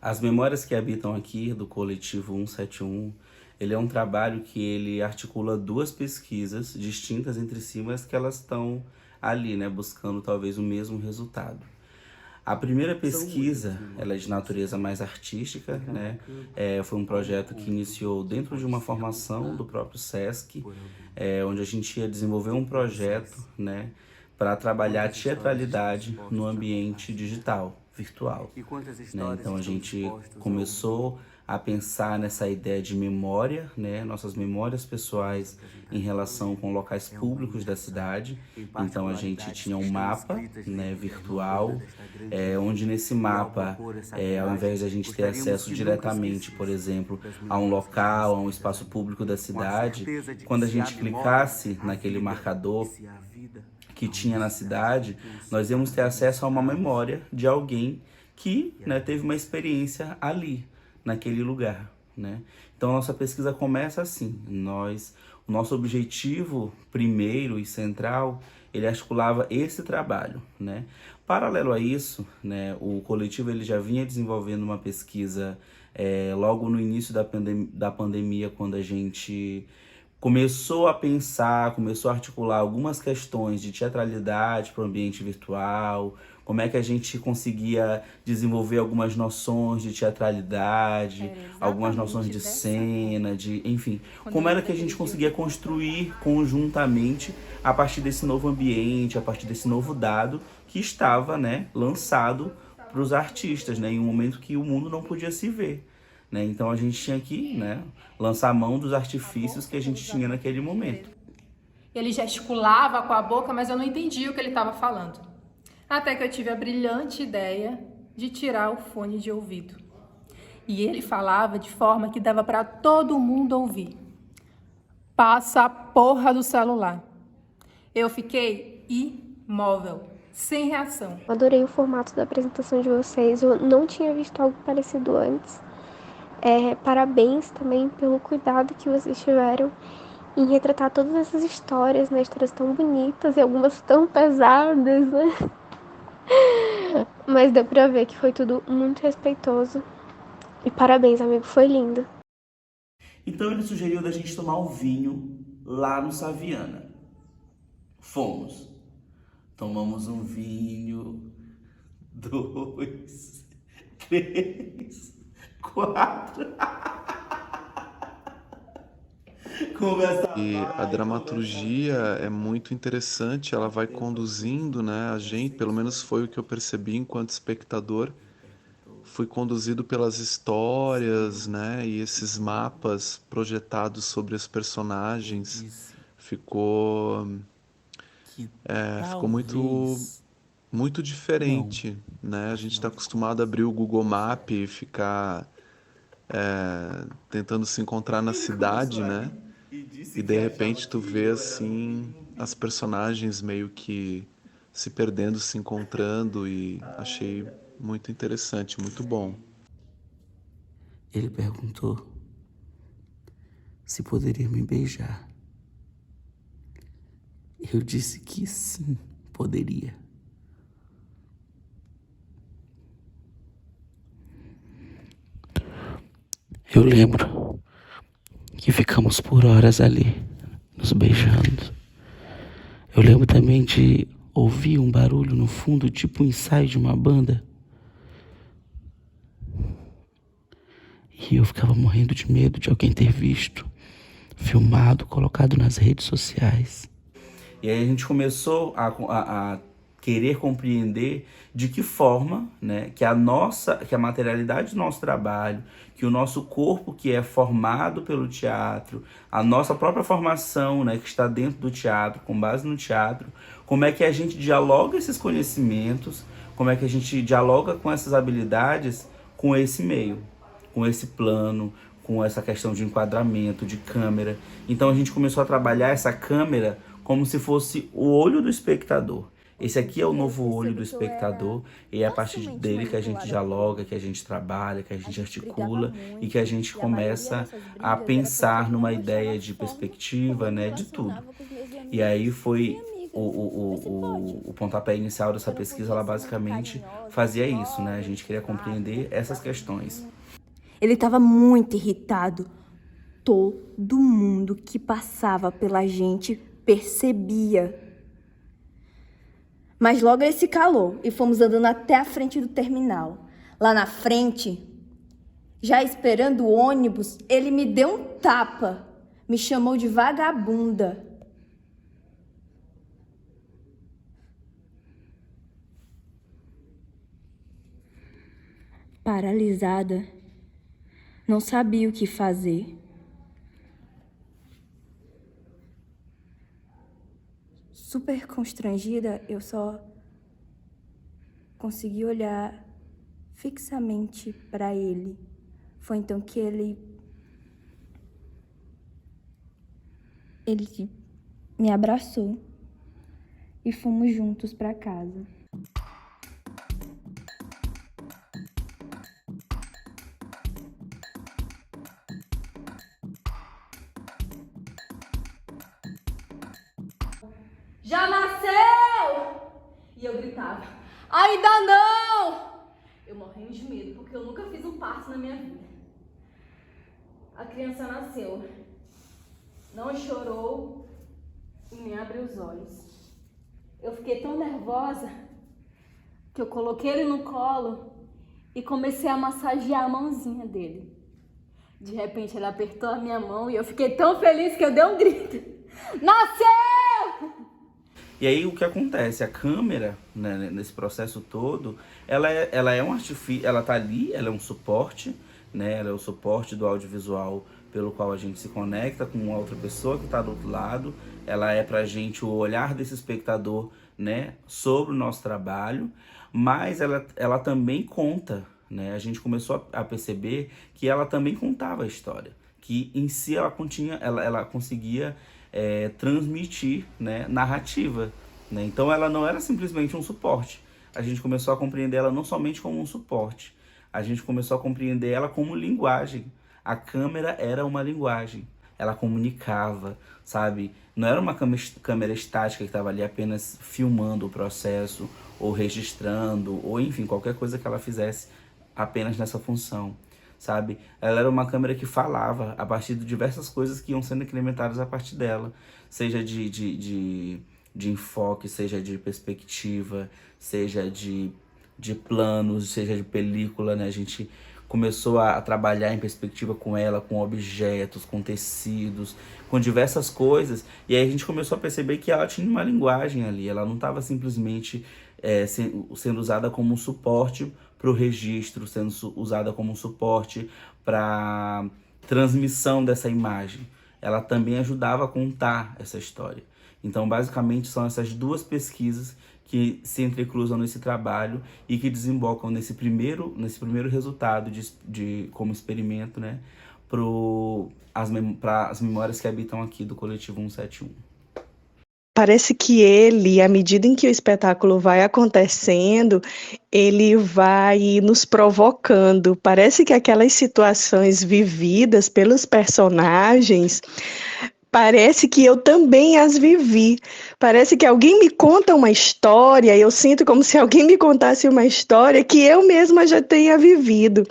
As memórias que habitam aqui do coletivo 171, ele é um trabalho que ele articula duas pesquisas distintas entre si, mas que elas estão ali, né, buscando talvez o mesmo resultado. A primeira pesquisa, ela é de natureza mais artística, né? Foi um projeto que iniciou dentro de uma formação do próprio SESC, onde a gente ia desenvolver um projeto, né, para trabalhar a teatralidade no ambiente digital, virtual, né? Então a gente começou a pensar nessa ideia de memória, né? Nossas memórias pessoais em relação com locais públicos da cidade. Então a gente tinha um mapa, né, virtual, onde nesse mapa, ao invés de a gente ter acesso diretamente, por exemplo, a um local, a um espaço público da cidade, quando a gente clicasse naquele marcador que tinha na cidade, nós íamos ter acesso a uma memória de alguém que, né, teve uma experiência ali, naquele lugar, né? Então, nossa pesquisa começa assim. O nosso objetivo primeiro e central, ele articulava esse trabalho, né? Paralelo a isso, né, o coletivo ele já vinha desenvolvendo uma pesquisa logo no início da pandemia, quando a gente começou a pensar, começou a articular algumas questões de teatralidade para o ambiente virtual, como é que a gente conseguia desenvolver algumas noções de teatralidade, algumas noções de cena, enfim, como era que a gente conseguia construir conjuntamente a partir desse novo ambiente, a partir desse novo dado que estava, né, lançado para os artistas, né, em um momento que o mundo não podia se ver. Né? Então a gente tinha que, né, lançar a mão dos artifícios que a gente tinha naquele momento. Ele gesticulava com a boca, mas eu não entendia o que ele estava falando. Até que eu tive a brilhante ideia de tirar o fone de ouvido. E ele falava de forma que dava para todo mundo ouvir. Passa a porra do celular. Eu fiquei imóvel, sem reação. Adorei o formato da apresentação de vocês, eu não tinha visto algo parecido antes. Parabéns também pelo cuidado que vocês tiveram em retratar todas essas histórias, né? Histórias tão bonitas e algumas tão pesadas, né? Mas deu pra ver que foi tudo muito respeitoso. E parabéns, amigo, foi lindo. Então ele sugeriu da gente tomar um vinho lá no Saviana. Fomos. Tomamos um vinho, 2, 3, 4. E a dramaturgia é muito interessante, ela vai conduzindo, né, a gente, pelo menos foi o que eu percebi enquanto espectador, fui conduzido pelas histórias, né, e esses mapas projetados sobre os personagens, ficou muito diferente, né? A gente está acostumado a abrir o Google Map e ficar tentando se encontrar na cidade, né? E de repente tu vê assim as personagens meio que se perdendo, se encontrando e achei muito interessante, muito bom. Ele perguntou se poderia me beijar. Eu disse que sim, poderia. Eu lembro que ficamos por horas ali, nos beijando. Eu lembro também de ouvir um barulho no fundo, tipo um ensaio de uma banda. E eu ficava morrendo de medo de alguém ter visto, filmado, colocado nas redes sociais. E aí a gente começou a querer compreender de que forma, né, que a materialidade do nosso trabalho, que o nosso corpo que é formado pelo teatro, a nossa própria formação, né, que está dentro do teatro, com base no teatro, como é que a gente dialoga esses conhecimentos, como é que a gente dialoga com essas habilidades com esse meio, com esse plano, com essa questão de enquadramento, de câmera. Então a gente começou a trabalhar essa câmera como se fosse o olho do espectador. Esse aqui é o novo olho do espectador e é a partir dele que a gente dialoga, que a gente trabalha, que a gente articula e que a gente começa a pensar numa ideia de perspectiva, né, de tudo. E aí foi o pontapé inicial dessa pesquisa, ela basicamente fazia isso, né? A gente queria compreender essas questões. Ele estava muito irritado. Todo mundo que passava pela gente percebia. Mas logo ele se calou e fomos andando até a frente do terminal. Lá na frente, já esperando o ônibus, ele me deu um tapa. Me chamou de vagabunda. Paralisada, não sabia o que fazer. Super constrangida, eu só consegui olhar fixamente para ele. Foi então que ele me abraçou e fomos juntos para casa. Já nasceu! E eu gritava, ainda não! Eu morrendo de medo, porque eu nunca fiz um parto na minha vida. A criança nasceu, não chorou e nem abriu os olhos. Eu fiquei tão nervosa que eu coloquei ele no colo e comecei a massagear a mãozinha dele. De repente ele apertou a minha mão e eu fiquei tão feliz que eu dei um grito. Nasceu! E aí o que acontece? A câmera, né, nesse processo todo, ela é um artifício, ela tá ali, ela é um suporte, né? Ela é o suporte do audiovisual pelo qual a gente se conecta com uma outra pessoa que está do outro lado. Ela é pra gente o olhar desse espectador, né, sobre o nosso trabalho, mas ela também conta, né? A gente começou a perceber que ela também contava a história, que em si ela conseguia transmitir, né, narrativa, né? Então ela não era simplesmente um suporte. A gente começou a compreender ela não somente como um suporte, a gente começou a compreender ela como linguagem. A câmera era uma linguagem, ela comunicava, sabe? Não era uma câmera estática que estava ali apenas filmando o processo, ou registrando, ou enfim, qualquer coisa que ela fizesse apenas nessa função, sabe? Ela era uma câmera que falava a partir de diversas coisas que iam sendo incrementadas a partir dela, seja de enfoque, seja de perspectiva, seja de planos, seja de película, né? A gente começou a trabalhar em perspectiva com ela, com objetos, com tecidos, com diversas coisas, e aí a gente começou a perceber que ela tinha uma linguagem ali, ela não estava simplesmente sendo usada como um suporte para o registro, sendo usada como um suporte para transmissão dessa imagem. Ela também ajudava a contar essa história. Então, basicamente, são essas duas pesquisas que se entrecruzam nesse trabalho e que desembocam nesse primeiro resultado como experimento, né, para as memórias que habitam aqui do Coletivo 171. Parece que ele, à medida em que o espetáculo vai acontecendo, ele vai nos provocando. Parece que aquelas situações vividas pelos personagens, parece que eu também as vivi. Parece que alguém me conta uma história, eu sinto como se alguém me contasse uma história que eu mesma já tenha vivido.